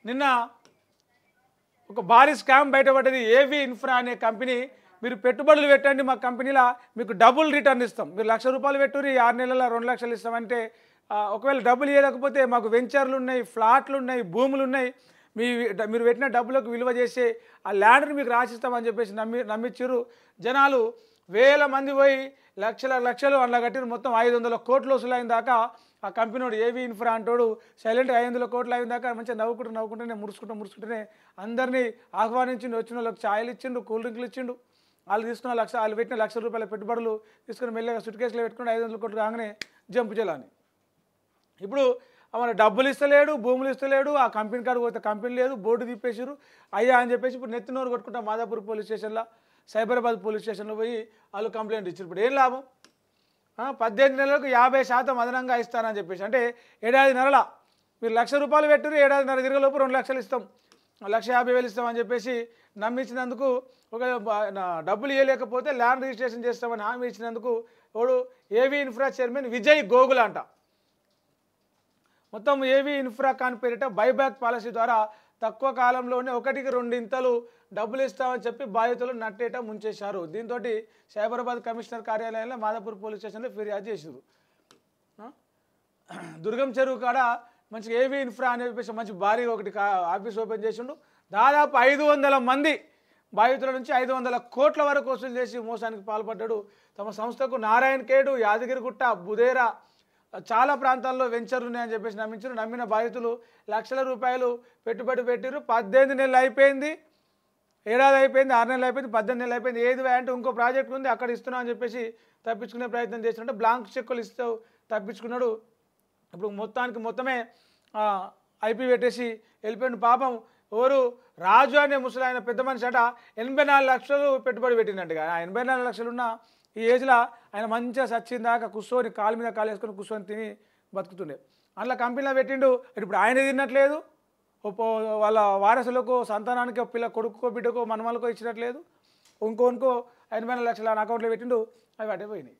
నిన్న ఒక భారీ స్కామ్ బయటపడ్డది. ఏవి ఇన్ఫ్రా అనే కంపెనీ, మీరు పెట్టుబడులు పెట్టండి మా కంపెనీలో మీకు డబుల్ రిటర్న్ ఇస్తాం, మీరు ₹1,00,000 పెట్టుర్రి 6 నెలల 2,00,000 ఇస్తామంటే ఒకవేళ డబ్బులు ఇవ్వలేకపోతే మాకు వెంచర్లు ఉన్నాయి, ఫ్లాట్లు ఉన్నాయి, భూములు ఉన్నాయి, మీరు పెట్టిన డబ్బులకు విలువ చేసి ఆ ల్యాండ్ని మీకు రాసిస్తామని చెప్పేసి నమ్మించారు. జనాలు వేల మంది పోయి లక్షలు అందులో కట్టిన మొత్తం 500 కోట్లు వసూలైన దాకా ఆ కంపెనీ వాడు ఏవి ఇన్ఫ్రా అంటాడు సైలెంట్గా 500 కోట్లు అయిన దాకా మంచిగా నవ్వుకుంటూనే మురుసుకుంటూనే అందరినీ ఆహ్వానించిండు. వచ్చిన వాళ్ళకి ఛాయలు ఇచ్చిండు, కూల్ డ్రింక్లు ఇచ్చిండు. వాళ్ళు తీసుకున్న వాళ్ళు పెట్టిన ₹1,00,000 పెట్టుబడులు తీసుకుని మెల్లగా సుట్ కేసులో పెట్టుకుని 500 కోట్లు కాగానే జంపు చేయాలని. ఇప్పుడు మన డబ్బులు ఇస్తలేడు, భూములు ఇస్తలేడు, ఆ కంపెనీ కాడికి పోతే కంపెనీ లేదు, బోర్డు తిప్పేసారు అయ్యా అని చెప్పేసి ఇప్పుడు నెత్తినోరు కొట్టుకుంటా మాదాపూర్ పోలీస్ స్టేషన్లో, సైబరాబాద్ పోలీస్ స్టేషన్లో పోయి వాళ్ళు కంప్లైంట్ ఇచ్చారు. ఇప్పుడు ఏం లాభం? 18 నెలలకు 50% అదనంగా ఇస్తానని చెప్పేసి, అంటే ఏడాదిన్నరల మీరు ₹1,00,000 పెట్టురు, ఏడాదిన్నర తిరగలోపు 2,00,000 ఇస్తాం, 1,50,000 ఇస్తామని చెప్పేసి నమ్మించినందుకు, ఒక డబ్బులు ఇవ్వలేకపోతే ల్యాండ్ రిజిస్ట్రేషన్ చేస్తామని హామీ ఇచ్చినందుకు వాడు ఏవి ఇన్ఫ్రా చైర్మన్ విజయ్ గోగుల్ అంట మొత్తం ఏవి ఇన్ఫ్రా కాన్ పేరిట బైబ్యాక్ పాలసీ ద్వారా తక్కువ కాలంలోనే 1కి 2 ఇంతలు డబ్బులు ఇస్తామని చెప్పి బాధితులు నట్టేట ముంచేశారు. దీంతో సైబరాబాద్ కమిషనర్ కార్యాలయంలో మాదాపూర్ పోలీస్ స్టేషన్లో ఫిర్యాదు చేశారు. దుర్గం చెరువు కాడ మంచిగా ఏవి ఇన్ఫ్రా అని చెప్పేసి మంచి భారీగా ఒకటి ఆఫీస్ ఓపెన్ చేసిండు. దాదాపు 500 మంది బాధితుల నుంచి 500 కోట్ల వరకు వసూలు చేసి మోసానికి పాల్పడ్డాడు. తమ సంస్థకు నారాయణఖేడ్, యాదగిరిగుట్ట, బుదేరా చాలా ప్రాంతాల్లో వెంచర్లు ఉన్నాయని చెప్పేసి నమ్మించారు. నమ్మిన బాధితులు లక్షల రూపాయలు పెట్టుబడి పెట్టారు. 18 నెలలు అయిపోయింది, ఏడాది అయిపోయింది, 6 నెలలు అయిపోయింది, 18 నెలలు అయిపోయింది. ఏది అంటే ఇంకో ప్రాజెక్ట్ ఉంది అక్కడ ఇస్తున్నా అని చెప్పేసి తప్పించుకునే ప్రయత్నం చేస్తుంటే బ్లాంక్ చెక్కులు ఇస్తూ తప్పించుకున్నాడు. ఇప్పుడు మొత్తమే ఐపీ పెట్టేసి వెళ్ళిపోయిన పాపం. ఎవరు రాజు అనే ముసలాయన పెద్ద మనిషి అట 84 లక్షలు పెట్టుబడి పెట్టినట్టుగా. ఆ 84 లక్షలు ఉన్న ఈ ఏజ్లో ఆయన మంచిగా సచ్చిన దాకా కూర్చొని కాలు మీద కాలు వేసుకొని కూర్చొని తిని బతుకుతుండే. అందులో కంపెనీలో పెట్టిండు. ఇప్పుడు ఆయన తిన్నట్లేదు, వాళ్ళ వారసులకు సంతానానికి కొడుకో బిడ్డకో మనమలకో ఇచ్చినట్లేదు, ఇంకో 84 లక్షలు ఆయన అకౌంట్లో పెట్టిండు. అవి అటే పోయినాయి.